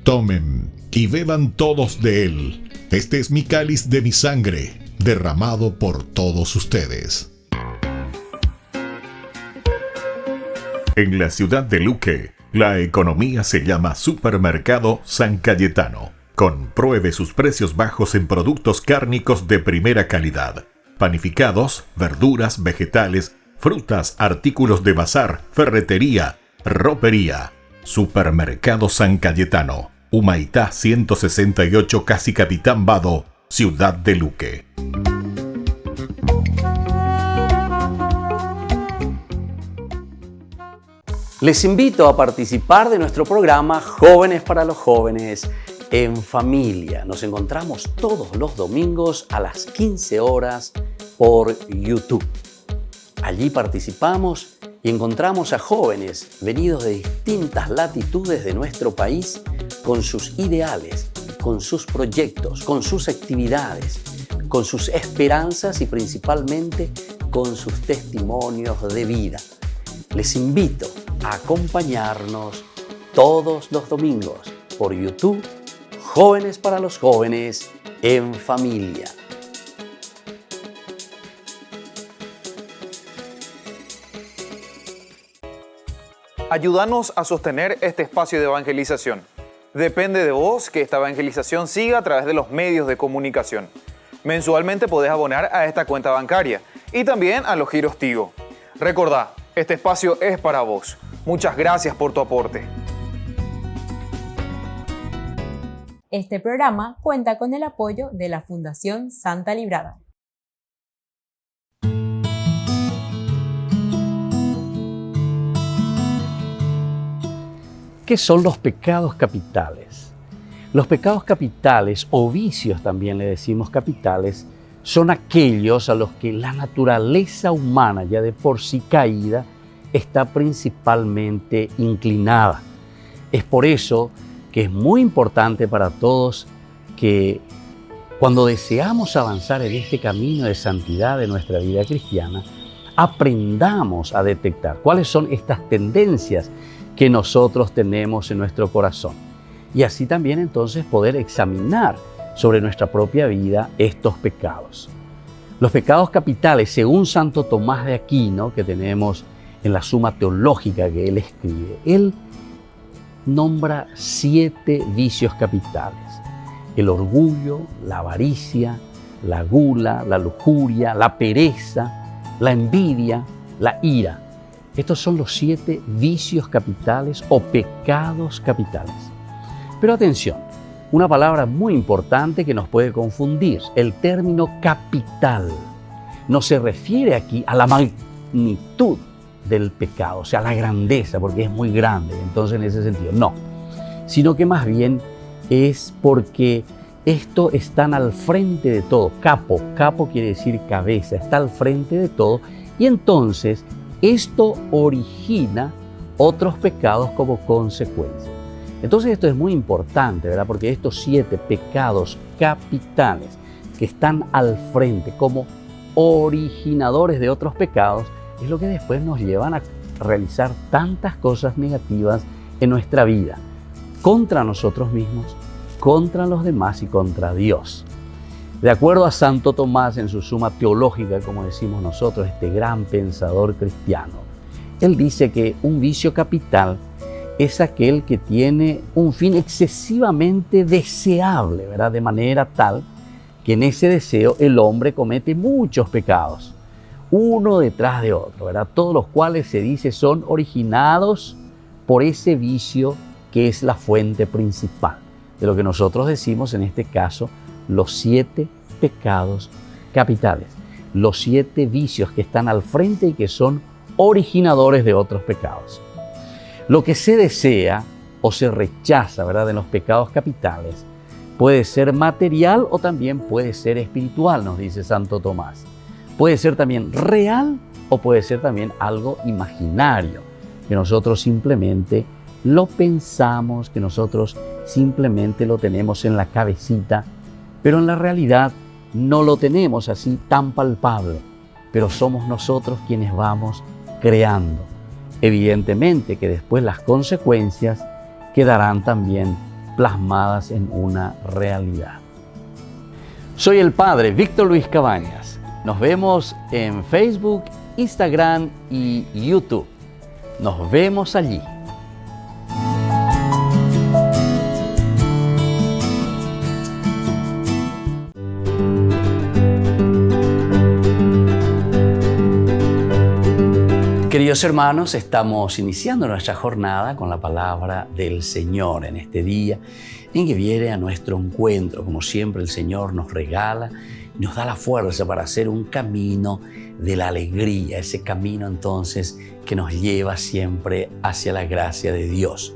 Tomen y beban todos de él. Este es mi cáliz de mi sangre, derramado por todos ustedes. En la ciudad de Luque, la economía se llama Supermercado San Cayetano. Compruebe sus precios bajos en productos cárnicos de primera calidad. Panificados, verduras, vegetales, frutas, artículos de bazar, ferretería, ropería. Supermercado San Cayetano. Humaitá 168, Casi Capitán Vado, Ciudad de Luque. Les invito a participar de nuestro programa Jóvenes para los Jóvenes en Familia. Nos encontramos todos los domingos a las 15 horas por YouTube. Allí participamos y encontramos a jóvenes venidos de distintas latitudes de nuestro país con sus ideales, con sus proyectos, con sus actividades, con sus esperanzas y principalmente con sus testimonios de vida. Les invito a acompañarnos todos los domingos por YouTube, Jóvenes para los Jóvenes en Familia. Ayúdanos a sostener este espacio de evangelización. Depende de vos que esta evangelización siga a través de los medios de comunicación. Mensualmente podés abonar a esta cuenta bancaria y también a los giros Tigo. Recordá, este espacio es para vos. Muchas gracias por tu aporte. Este programa cuenta con el apoyo de la Fundación Santa Librada. ¿Qué son los pecados capitales? Los pecados capitales, o vicios también le decimos capitales, son aquellos a los que la naturaleza humana, ya de por sí caída, está principalmente inclinada. Es por eso que es muy importante para todos que cuando deseamos avanzar en este camino de santidad de nuestra vida cristiana, aprendamos a detectar cuáles son estas tendencias que nosotros tenemos en nuestro corazón. Y así también entonces poder examinar sobre nuestra propia vida estos pecados. Los pecados capitales, según Santo Tomás de Aquino, que tenemos en la Suma Teológica que él escribe, él nombra 7 vicios capitales: el orgullo, la avaricia, la gula, la lujuria, la pereza, la envidia, la ira. Estos son los 7 vicios capitales o pecados capitales. Pero atención, una palabra muy importante que nos puede confundir: el término capital no se refiere aquí a la magnitud del pecado, o sea, la grandeza, porque es muy grande, entonces en ese sentido, no, sino que más bien es porque esto están al frente de todo. Capo quiere decir cabeza, está al frente de todo, y entonces esto origina otros pecados como consecuencia. Entonces esto es muy importante, ¿verdad? Porque estos 7 pecados capitales que están al frente como originadores de otros pecados es lo que después nos llevan a realizar tantas cosas negativas en nuestra vida, contra nosotros mismos, contra los demás y contra Dios. De acuerdo a Santo Tomás en su Suma Teológica, como decimos nosotros, este gran pensador cristiano, él dice que un vicio capital es aquel que tiene un fin excesivamente deseable, ¿verdad? De manera tal que en ese deseo el hombre comete muchos pecados, uno detrás de otro, ¿verdad? Todos los cuales se dice son originados por ese vicio que es la fuente principal de lo que nosotros decimos en este caso los 7 pecados capitales, los 7 vicios que están al frente y que son originadores de otros pecados. Lo que se desea o se rechaza, ¿verdad?, en los pecados capitales puede ser material o también puede ser espiritual, nos dice Santo Tomás. Puede ser también real o puede ser también algo imaginario, que nosotros simplemente lo pensamos, que nosotros simplemente lo tenemos en la cabecita, pero en la realidad no lo tenemos así tan palpable, pero somos nosotros quienes vamos creando. Evidentemente que después las consecuencias quedarán también plasmadas en una realidad. Soy el Padre Víctor Luis Cabañas. Nos vemos en Facebook, Instagram y YouTube. Nos vemos allí. Queridos hermanos, estamos iniciando nuestra jornada con la palabra del Señor en este día en que viene a nuestro encuentro. Como siempre, el Señor nos regala, nos da la fuerza para hacer un camino de la alegría, ese camino entonces que nos lleva siempre hacia la gracia de Dios.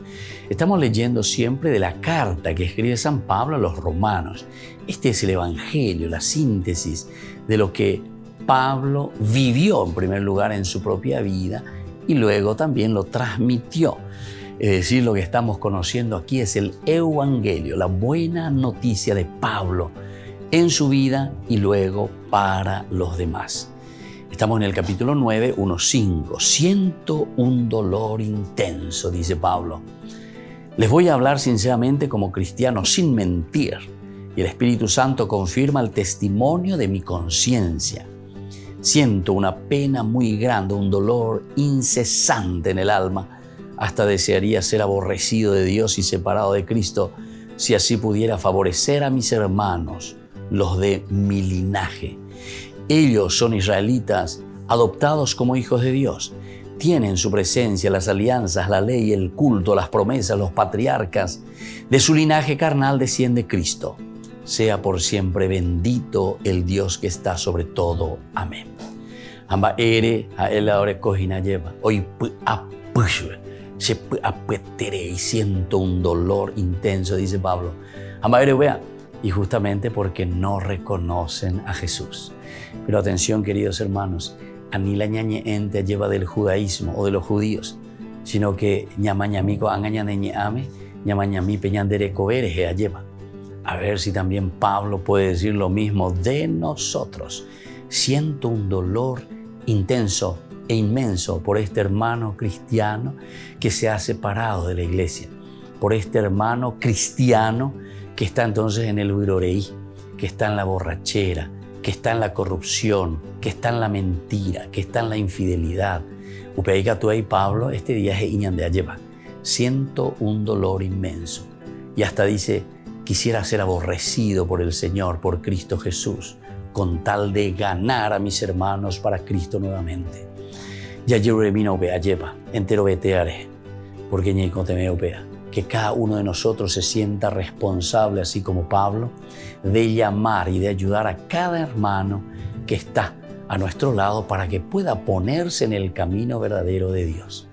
Estamos leyendo siempre de la carta que escribe San Pablo a los romanos. Este es el Evangelio, la síntesis de lo que Pablo vivió en primer lugar en su propia vida y luego también lo transmitió. Es decir, lo que estamos conociendo aquí es el Evangelio, la buena noticia de Pablo en su vida y luego para los demás. Estamos en el capítulo 9, 1:5. Siento un dolor intenso, dice Pablo. Les voy a hablar sinceramente como cristiano, sin mentir. Y el Espíritu Santo confirma el testimonio de mi conciencia. Siento una pena muy grande, un dolor incesante en el alma, Hasta desearía ser aborrecido de Dios y separado de Cristo, si así pudiera favorecer a mis hermanos, los de mi linaje. Ellos son israelitas, adoptados como hijos de Dios. Tienen su presencia las alianzas, la ley, el culto, las promesas, los patriarcas. De su linaje carnal desciende Cristo. Sea por siempre bendito el Dios que está sobre todo. Amén. Amba ere a él ahora cojina lleva. Hoy se apetere y siento un dolor intenso, dice Pablo. Amba ere vea. Y justamente porque no reconocen a Jesús. Pero atención, queridos hermanos, ani la ñañe ente lleva del judaísmo o de los judíos, sino que ñamañamico angañaneñame, ñamañami peñandere coveres lleva. A ver si también Pablo puede decir lo mismo de nosotros. Siento un dolor intenso e inmenso por este hermano cristiano que se ha separado de la iglesia, por este hermano cristiano que está entonces en el huiroreí, que está en la borrachera, que está en la corrupción, que está en la mentira, que está en la infidelidad. Upeica tú y Pablo, este día es iñande lleva. Siento un dolor inmenso. Y hasta dice, quisiera ser aborrecido por el Señor, por Cristo Jesús, con tal de ganar a mis hermanos para Cristo nuevamente. Ya yo remino upea lleva, entero veteare, porque ñeco te me upea. Que cada uno de nosotros se sienta responsable, así como Pablo, de llamar y de ayudar a cada hermano que está a nuestro lado para que pueda ponerse en el camino verdadero de Dios.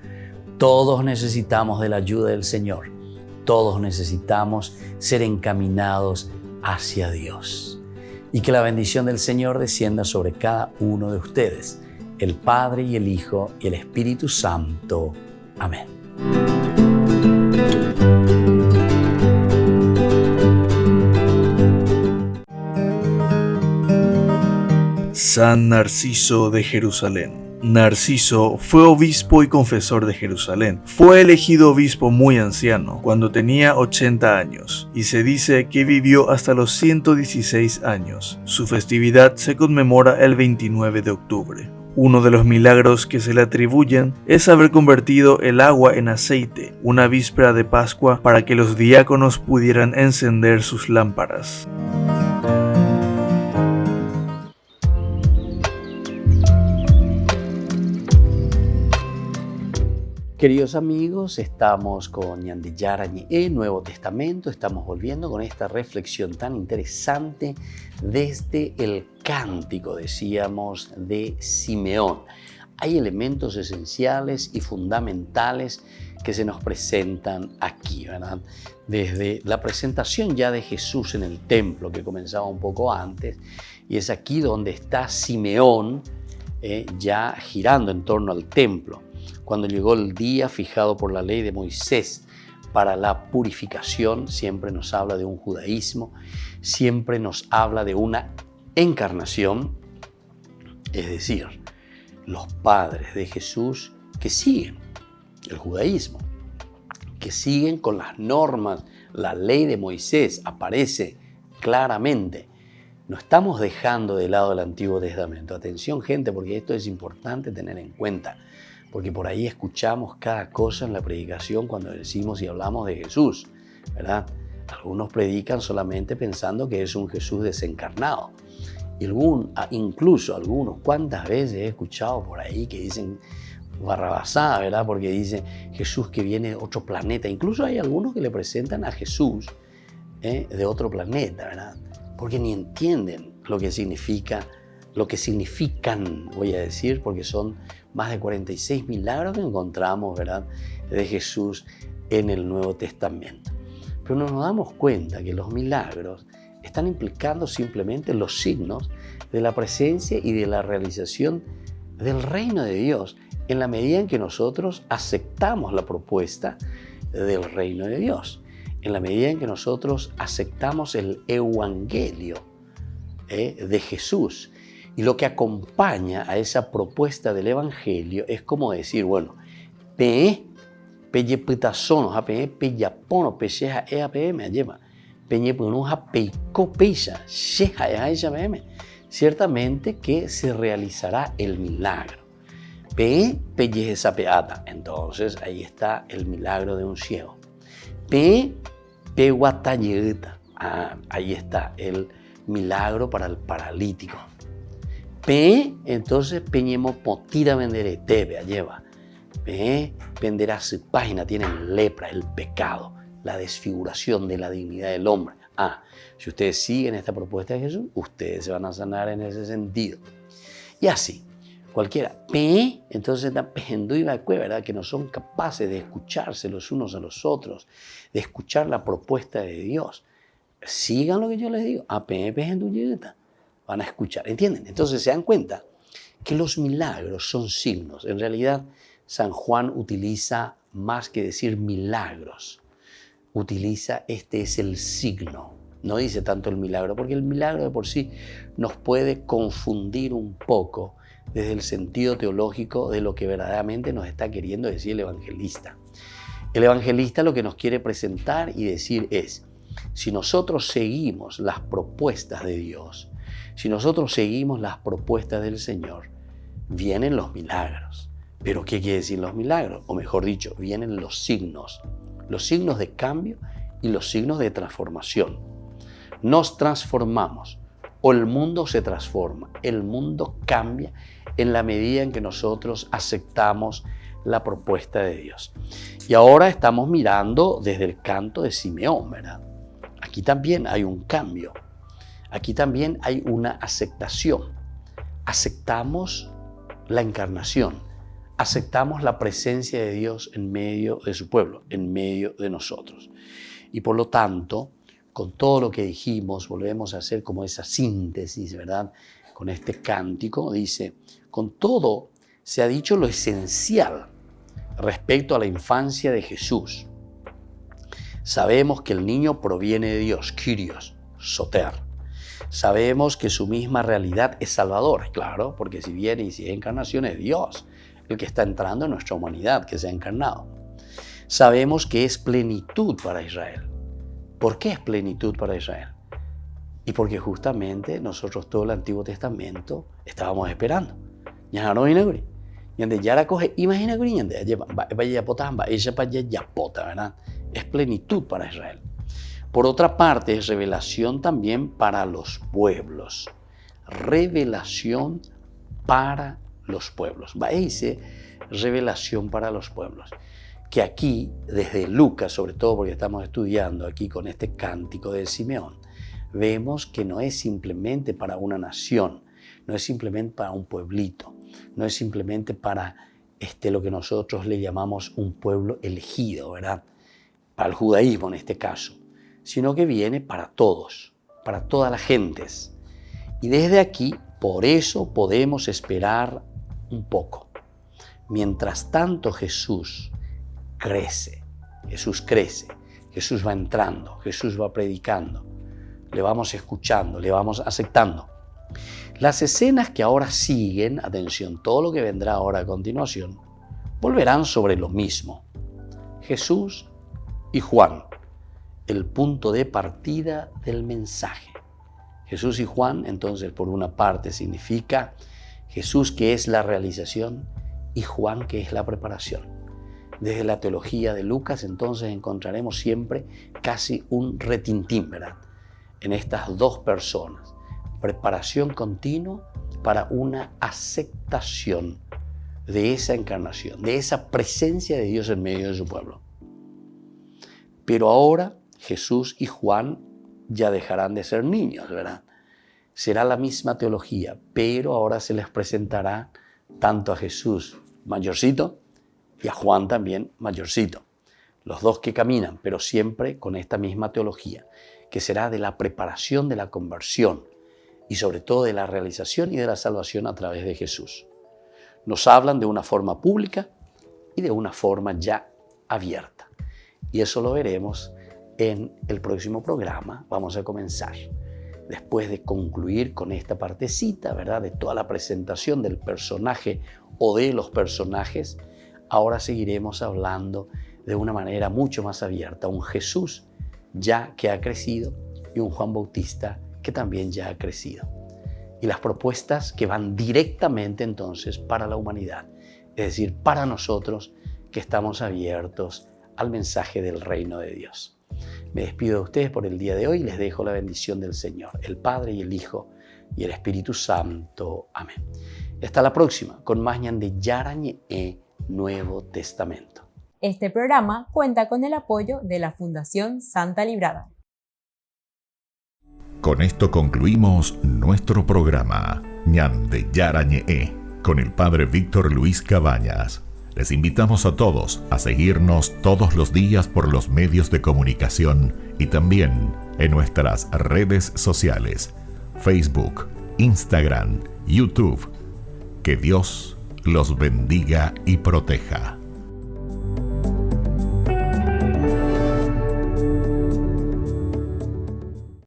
Todos necesitamos de la ayuda del Señor. Todos necesitamos ser encaminados hacia Dios. Y que la bendición del Señor descienda sobre cada uno de ustedes, el Padre y el Hijo y el Espíritu Santo. Amén. San Narciso de Jerusalén. Narciso fue obispo y confesor de Jerusalén. Fue elegido obispo muy anciano, cuando tenía 80 años, y se dice que vivió hasta los 116 años. Su festividad se conmemora el 29 de octubre. Uno de los milagros que se le atribuyen es haber convertido el agua en aceite, una víspera de Pascua, para que los diáconos pudieran encender sus lámparas. Queridos amigos, estamos con Ñandillara en Nuevo Testamento. Estamos volviendo con esta reflexión tan interesante desde el cántico, decíamos, de Simeón. Hay elementos esenciales y fundamentales que se nos presentan aquí, ¿verdad? Desde la presentación ya de Jesús en el templo, que comenzaba un poco antes, y es aquí donde está Simeón ya girando en torno al templo. Cuando llegó el día fijado por la ley de Moisés para la purificación, siempre nos habla de un judaísmo, siempre nos habla de una encarnación, es decir, los padres de Jesús que siguen el judaísmo, que siguen con las normas, la ley de Moisés aparece claramente. No estamos dejando de lado el Antiguo Testamento. Atención, gente, porque esto es importante tener en cuenta. Porque por ahí escuchamos cada cosa en la predicación cuando decimos y hablamos de Jesús, ¿verdad? Algunos predican solamente pensando que es un Jesús desencarnado. Y incluso algunos, ¿cuántas veces he escuchado por ahí que dicen barrabasada, ¿verdad? Porque dicen Jesús que viene de otro planeta. Incluso hay algunos que le presentan a Jesús de otro planeta, ¿verdad? Porque ni entienden lo que significan, voy a decir, porque son más de 46 milagros que encontramos, ¿verdad?, de Jesús en el Nuevo Testamento. Pero no nos damos cuenta que los milagros están implicando simplemente los signos de la presencia y de la realización del reino de Dios, en la medida en que nosotros aceptamos la propuesta del reino de Dios, en la medida en que nosotros aceptamos el evangelio de Jesús. Y lo que acompaña a esa propuesta del evangelio es como decir, bueno, ciertamente que se realizará el milagro. P, pellejesapeata. Entonces ahí está el milagro de un ciego. P, peguatayeta. Ahí está el milagro para el paralítico. P, entonces peñemo potira vendere tebe, lleva. P, venderá su página, tienen lepra, el pecado, la desfiguración de la dignidad del hombre. Si ustedes siguen esta propuesta de Jesús, ustedes se van a sanar en ese sentido. Y así, cualquiera. P, entonces está pejendo y vacue, ¿verdad? Que no son capaces de escucharse los unos a los otros, de escuchar la propuesta de Dios. Sigan lo que yo les digo. P, pejendo y van a escuchar. ¿Entienden? Entonces se dan cuenta que los milagros son signos. En realidad, San Juan utiliza más que decir milagros. Utiliza este es el signo. No dice tanto el milagro, porque el milagro de por sí nos puede confundir un poco desde el sentido teológico de lo que verdaderamente nos está queriendo decir el evangelista. El evangelista lo que nos quiere presentar y decir es, si nosotros seguimos las propuestas de Dios, si nosotros seguimos las propuestas del Señor, vienen los milagros. ¿Pero qué quiere decir los milagros? O mejor dicho, vienen los signos de cambio y los signos de transformación. Nos transformamos o el mundo se transforma, el mundo cambia en la medida en que nosotros aceptamos la propuesta de Dios. Y ahora estamos mirando desde el canto de Simeón, ¿verdad? Aquí también hay un cambio, aquí también hay una aceptación. Aceptamos la encarnación, aceptamos la presencia de Dios en medio de su pueblo, en medio de nosotros. Y por lo tanto, con todo lo que dijimos, volvemos a hacer como esa síntesis, ¿verdad? Con este cántico, dice, con todo se ha dicho lo esencial respecto a la infancia de Jesús. Sabemos que el niño proviene de Dios, Kyrios, Soter. Sabemos que su misma realidad es Salvador, claro, porque si viene y si es encarnación es Dios el que está entrando en nuestra humanidad, que se ha encarnado. Sabemos que es plenitud para Israel. ¿Por qué es plenitud para Israel? Y porque justamente nosotros todo el Antiguo Testamento estábamos esperando. Ya no inauguré. Y ya la coge, imagina que vaya potamba, ella para allá pota, ¿verdad? Es plenitud para Israel. Por otra parte, es revelación también para los pueblos. Revelación para los pueblos. Dice revelación para los pueblos. Que aquí, desde Lucas, sobre todo porque estamos estudiando aquí con este cántico de Simeón, vemos que no es simplemente para una nación, no es simplemente para un pueblito, no es simplemente para lo que nosotros le llamamos un pueblo elegido, ¿verdad? Para el judaísmo en este caso, sino que viene para todos, para todas las gentes. Y desde aquí, por eso podemos esperar un poco. Mientras tanto Jesús crece, Jesús va entrando, Jesús va predicando, le vamos escuchando, le vamos aceptando. Las escenas que ahora siguen, atención, todo lo que vendrá ahora a continuación, volverán sobre lo mismo. Jesús y Juan, el punto de partida del mensaje. Jesús y Juan, entonces, por una parte significa Jesús que es la realización y Juan que es la preparación. Desde la teología de Lucas, entonces, encontraremos siempre casi un retintín, ¿verdad? En estas dos personas. Preparación continua para una aceptación de esa encarnación, de esa presencia de Dios en medio de su pueblo. Pero ahora Jesús y Juan ya dejarán de ser niños, ¿verdad? Será la misma teología, pero ahora se les presentará tanto a Jesús mayorcito y a Juan también mayorcito. Los dos que caminan, pero siempre con esta misma teología, que será de la preparación de la conversión y sobre todo de la realización y de la salvación a través de Jesús. Nos hablan de una forma pública y de una forma ya abierta. Y eso lo veremos en el próximo programa. Vamos a comenzar. Después de concluir con esta partecita, ¿verdad? De toda la presentación del personaje o de los personajes, ahora seguiremos hablando de una manera mucho más abierta. Un Jesús ya que ha crecido y un Juan Bautista que también ya ha crecido. Y las propuestas que van directamente entonces para la humanidad. es decir, para nosotros que estamos abiertos al mensaje del reino de Dios. Me despido de ustedes por el día de hoy y les dejo la bendición del Señor, el Padre y el Hijo y el Espíritu Santo. Amén. Hasta la próxima con más de Yarañe Nuevo Testamento. Este programa cuenta con el apoyo de la Fundación Santa Librada. Con esto concluimos nuestro programa Ñande Yarañe con el Padre Víctor Luis Cabañas. Les invitamos a todos a seguirnos todos los días por los medios de comunicación y también en nuestras redes sociales, Facebook, Instagram, YouTube. Que Dios los bendiga y proteja.